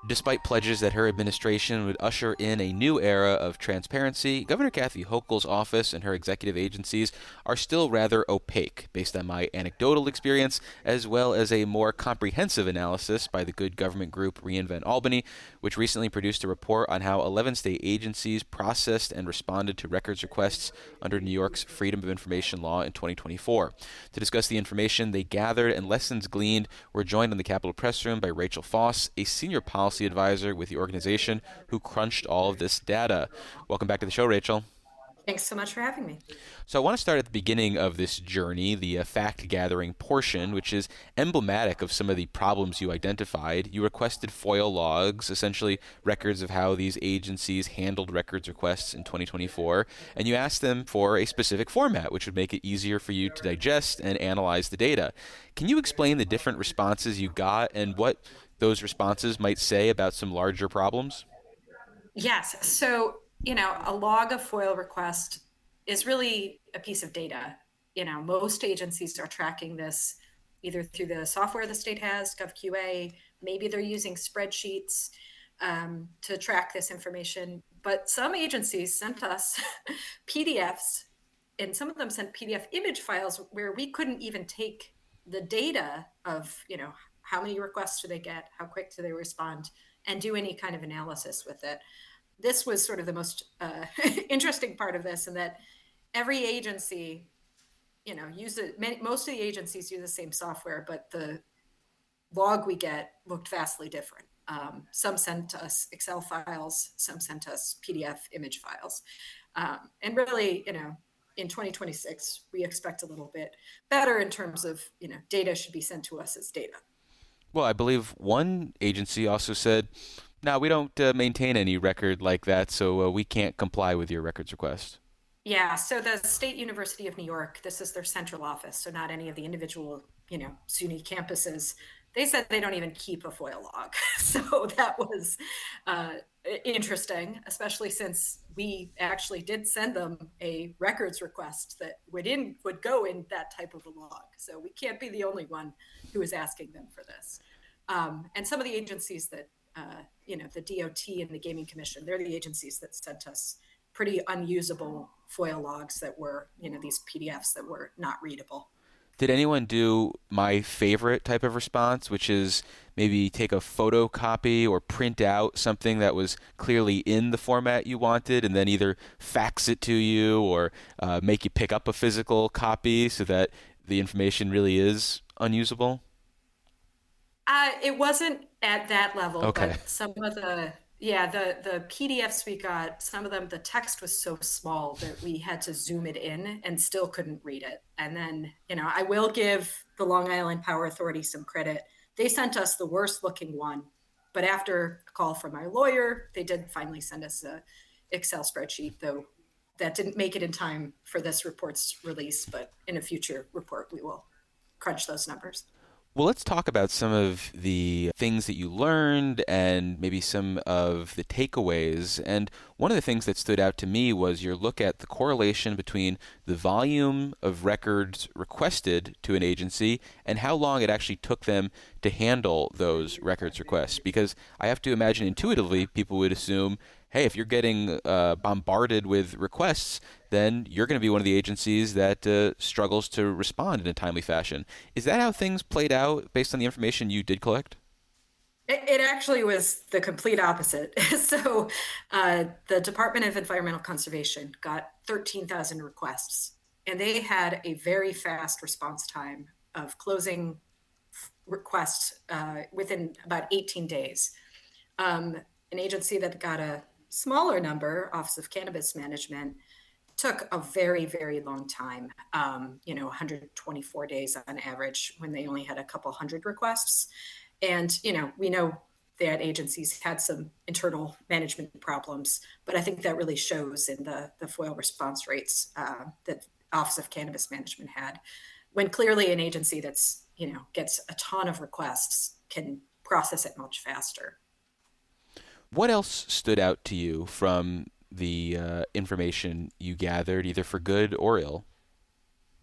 Despite pledges that her administration would usher in a new era of transparency, Governor Kathy Hochul's office and her executive agencies are still rather opaque, based on my anecdotal experience, as well as a more comprehensive analysis by the good government group Reinvent Albany, which recently produced a report on how 11 state agencies processed and responded to records requests under New York's Freedom of Information law in 2024. To discuss the information they gathered and lessons gleaned, we're joined in the Capitol Press Room by Rachael Fauss, a senior policy advisor with the organization who crunched all of this data. Welcome back to the show, Rachel. Thanks so much for having me. So I want to start at the beginning of this journey, the fact-gathering portion, which is emblematic of some of the problems you identified. You requested FOIL logs, essentially records of how these agencies handled records requests in 2024, and you asked them for a specific format, which would make it easier for you to digest and analyze the data. Can you explain the different responses you got and what those responses might say about some larger problems? Yes. So, a log of FOIL request is really a piece of data. Most agencies are tracking this either through the software the state has, GovQA, maybe they're using spreadsheets to track this information. But some agencies sent us PDFs, and some of them sent PDF image files where we couldn't even take the data of, how many requests do they get, how quick do they respond, and do any kind of analysis with it. This was sort of the most interesting part of this, in that every agency, use it. Most of the agencies use the same software, but the log we get looked vastly different. Some sent us Excel files, some sent us PDF image files, and really, in 2026, we expect a little bit better in terms of, data should be sent to us as data. Well, I believe one agency also said, no, we don't maintain any record like that, so we can't comply with your records request. Yeah, so the State University of New York, this is their central office, so not any of the individual, SUNY campuses. They said they don't even keep a FOIL log. So that was interesting, especially since we actually did send them a records request that would go in that type of a log. So we can't be the only one who is asking them for this. And some of the agencies that, the DOT and the Gaming Commission, they're the agencies that sent us pretty unusable FOIL logs that were, these PDFs that were not readable. Did anyone do my favorite type of response, which is maybe take a photocopy or print out something that was clearly in the format you wanted and then either fax it to you or make you pick up a physical copy so that the information really is unusable? It wasn't at that level, Okay. but some of the PDFs we got, some of them, the text was so small that we had to zoom it in and still couldn't read it. And then, I will give the Long Island Power Authority some credit. They sent us the worst looking one, but after a call from our lawyer, they did finally send us a Excel spreadsheet, though that didn't make it in time for this report's release, but in a future report, we will crunch those numbers. Well, let's talk about some of the things that you learned and maybe some of the takeaways. And one of the things that stood out to me was your look at the correlation between the volume of records requested to an agency and how long it actually took them to handle those records requests. Because I have to imagine intuitively people would assume, hey, if you're getting bombarded with requests, then you're going to be one of the agencies that struggles to respond in a timely fashion. Is that how things played out based on the information you did collect? It actually was the complete opposite. So the Department of Environmental Conservation got 13,000 requests, and they had a very fast response time of closing requests within about 18 days. An agency that got a smaller number, Office of Cannabis Management, took a very, very long time, 124 days on average when they only had a couple hundred requests. And, we know that agencies had some internal management problems, but I think that really shows in the FOIL response rates that Office of Cannabis Management had, when clearly an agency that's, gets a ton of requests can process it much faster. What else stood out to you from the information you gathered, either for good or ill?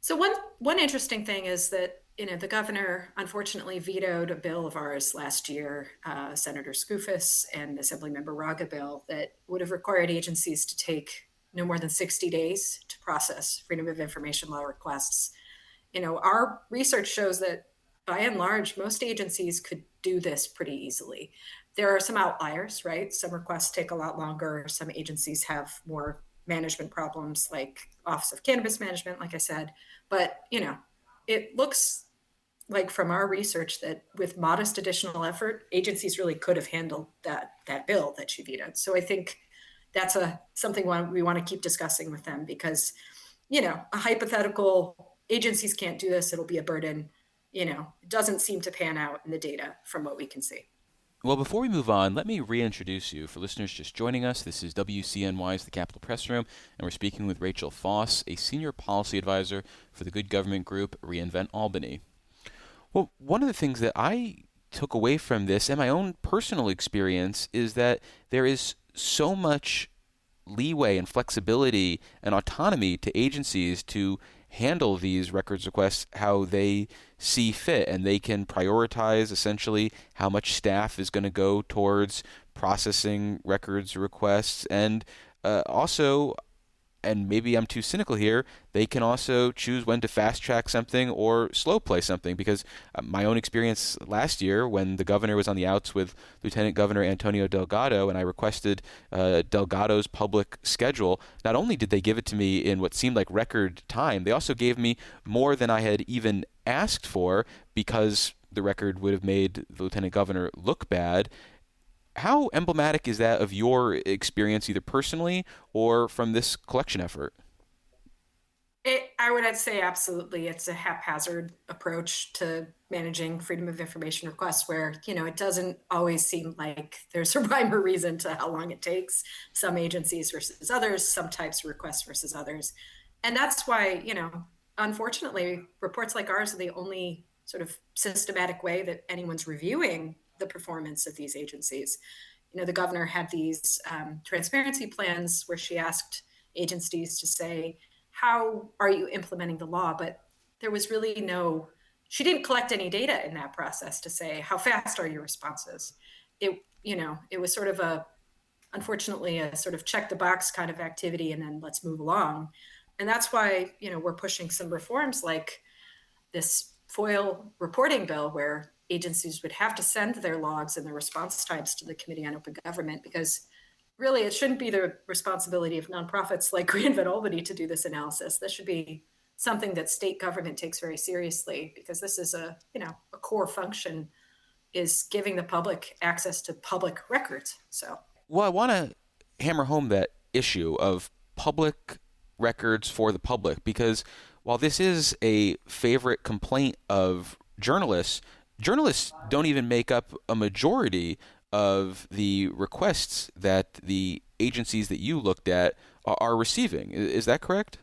So one interesting thing is that the governor unfortunately vetoed a bill of ours last year, Senator Skoufis and Assemblymember Raga bill that would have required agencies to take no more than 60 days to process Freedom of Information law requests. Our research shows that by and large, most agencies could do this pretty easily. There are some outliers, right? Some requests take a lot longer. Some agencies have more management problems, like Office of Cannabis Management, like I said. But, it looks like from our research that with modest additional effort, agencies really could have handled that bill that she vetoed. So I think that's something we want to keep discussing with them because, a hypothetical agencies can't do this, it'll be a burden. It doesn't seem to pan out in the data from what we can see. Well, before we move on, let me reintroduce you. For listeners just joining us, this is WCNY's The Capitol Press Room, and we're speaking with Rachael Fauss, a senior policy advisor for the good government group Reinvent Albany. Well, one of the things that I took away from this and my own personal experience is that there is so much leeway and flexibility and autonomy to agencies to handle these records requests how they see fit, and they can prioritize essentially how much staff is going to go towards processing records requests, and also, and maybe I'm too cynical here, they can also choose when to fast track something or slow play something. Because my own experience last year, when the governor was on the outs with Lieutenant Governor Antonio Delgado, and I requested Delgado's public schedule, not only did they give it to me in what seemed like record time, they also gave me more than I had even asked for, because the record would have made the Lieutenant Governor look bad. How emblematic is that of your experience, either personally or from this collection effort? I would say absolutely. It's a haphazard approach to managing Freedom of Information requests where, it doesn't always seem like there's a rhyme or reason to how long it takes. Some agencies versus others, some types of requests versus others. And that's why, unfortunately, reports like ours are the only sort of systematic way that anyone's reviewing the performance of these agencies. The governor had these transparency plans where she asked agencies to say, how are you implementing the law? But there was really she didn't collect any data in that process to say, how fast are your responses? It was sort of unfortunately, a sort of check the box kind of activity, and then let's move along. And that's why, we're pushing some reforms like this FOIL reporting bill, where agencies would have to send their logs and their response times to the Committee on Open Government, because really it shouldn't be the responsibility of nonprofits like Reinvent Albany to do this analysis. This should be something that state government takes very seriously, because this is a core function, is giving the public access to public records. So, well, I want to hammer home that issue of public records for the public, because while this is a favorite complaint of journalists don't even make up a majority of the requests that the agencies that you looked at are receiving. Is that correct?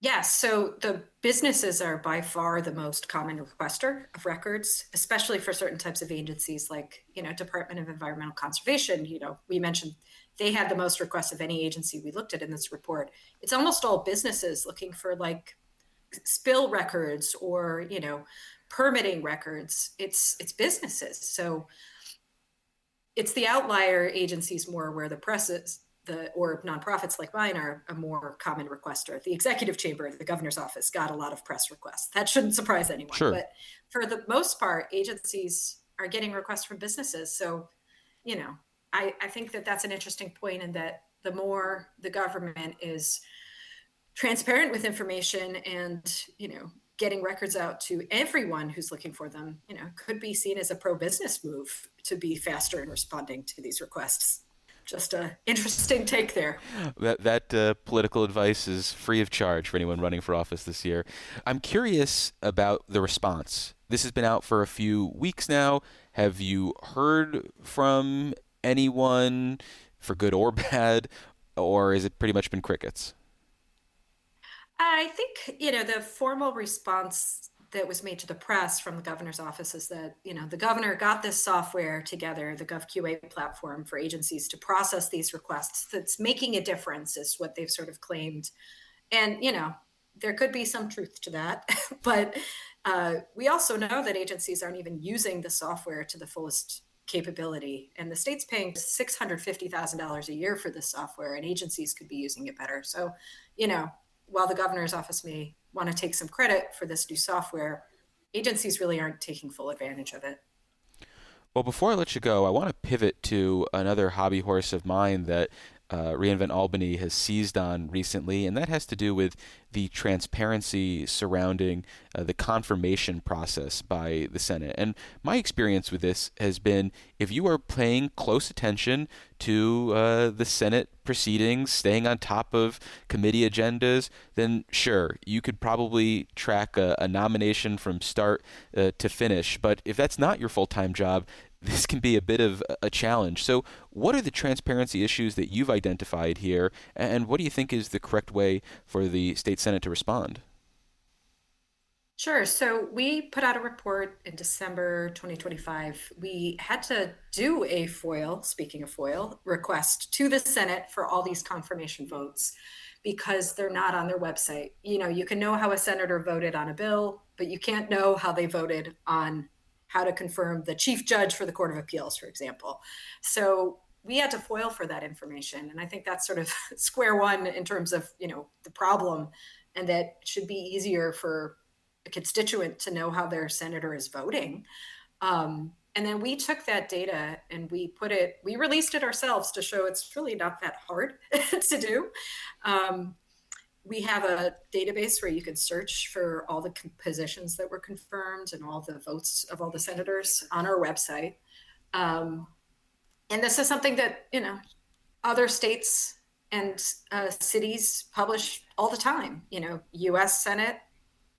yes. So the businesses are by far the most common requester of records, especially for certain types of agencies like, Department of Environmental Conservation. We mentioned they had the most requests of any agency we looked at in this report. It's almost all businesses looking for like spill records or, permitting records. It's businesses. So it's the outlier agencies more where the press is, or nonprofits like mine are a more common requester. The executive chamber, the governor's office, got a lot of press requests. That shouldn't surprise anyone. Sure. But for the most part, agencies are getting requests from businesses. So, I think that that's an interesting point, in that the more the government is transparent with information and, getting records out to everyone who's looking for them, could be seen as a pro-business move to be faster in responding to these requests. Just an interesting take there. That political advice is free of charge for anyone running for office this year. I'm curious about the response. This has been out for a few weeks now. Have you heard from anyone, for good or bad, or has it pretty much been crickets? I think, the formal response that was made to the press from the governor's office is that, the governor got this software together, the GovQA platform for agencies to process these requests, that's making a difference, is what they've sort of claimed. And, there could be some truth to that, but We also know that agencies aren't even using the software to the fullest capability, and the state's paying $650,000 a year for this software, and agencies could be using it better. So, while the governor's office may want to take some credit for this new software, agencies really aren't taking full advantage of it. Well, before I let you go, I want to pivot to another hobby horse of mine that Reinvent Albany has seized on recently, and that has to do with the transparency surrounding the confirmation process by the Senate. And my experience with this has been if you are paying close attention to the Senate proceedings, staying on top of committee agendas, then sure, you could probably track a nomination from start to finish. But if that's not your full-time job, this can be a bit of a challenge. So, what are the transparency issues that you've identified here, and what do you think is the correct way for the state Senate to respond? Sure. So we put out a report in December 2025. We had to do a FOIL, speaking of FOIL, request to the Senate for all these confirmation votes because they're not on their website. You can know how a senator voted on a bill, but you can't know how they voted on how to confirm the chief judge for the Court of Appeals, for example. So we had to FOIL for that information. And I think that's sort of square one in terms of, the problem, and that should be easier for a constituent to know how their senator is voting. And then we took that data and we released it ourselves to show it's really not that hard to do. We have a database where you can search for all the positions that were confirmed and all the votes of all the senators on our website. And this is something that, other states and cities publish all the time. US Senate,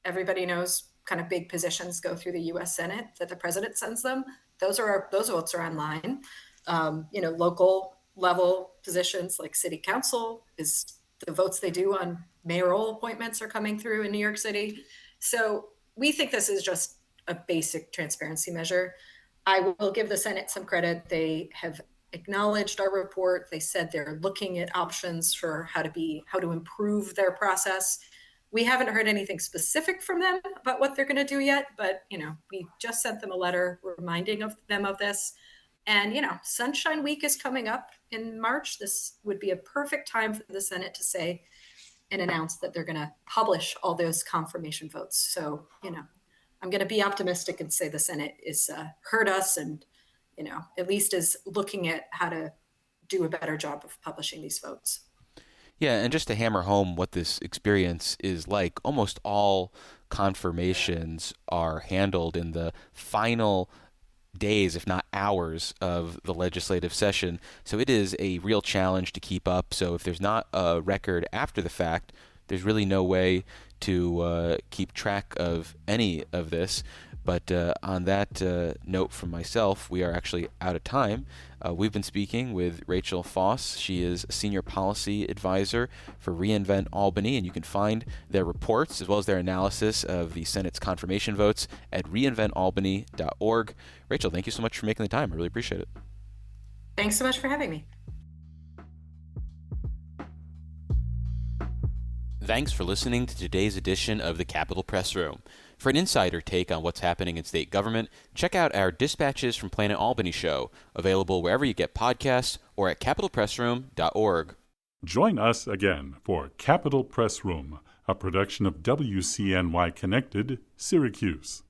everybody knows kind of big positions go through the US Senate that the president sends them. Those votes are online. Local level positions like city council is the votes they do on mayoral appointments are coming through in New York City. So we think this is just a basic transparency measure. I will give the Senate some credit. They have acknowledged our report. They said they're looking at options for how to improve their process. We haven't heard anything specific from them about what they're going to do yet, but we just sent them a letter reminding them of this. And Sunshine Week is coming up in March. This would be a perfect time for the Senate to say and announce that they're going to publish all those confirmation votes. So I'm going to be optimistic and say the Senate is heard us and at least is looking at how to do a better job of publishing these votes. Yeah, and just to hammer home what this experience is like, almost all confirmations are handled in the final days, if not hours, of the legislative session. So it is a real challenge to keep up. So if there's not a record after the fact, there's really no way to keep track of any of this. But on that note from myself, we are actually out of time. We've been speaking with Rachael Fauss. She is a senior policy advisor for Reinvent Albany, and you can find their reports as well as their analysis of the Senate's confirmation votes at reinventalbany.org. Rachael, thank you so much for making the time. I really appreciate it. Thanks so much for having me. Thanks for listening to today's edition of the Capitol Press Room. For an insider take on what's happening in state government, check out our Dispatches from Planet Albany show, available wherever you get podcasts or at capitolpressroom.org. Join us again for Capitol Press Room, a production of WCNY Connected, Syracuse.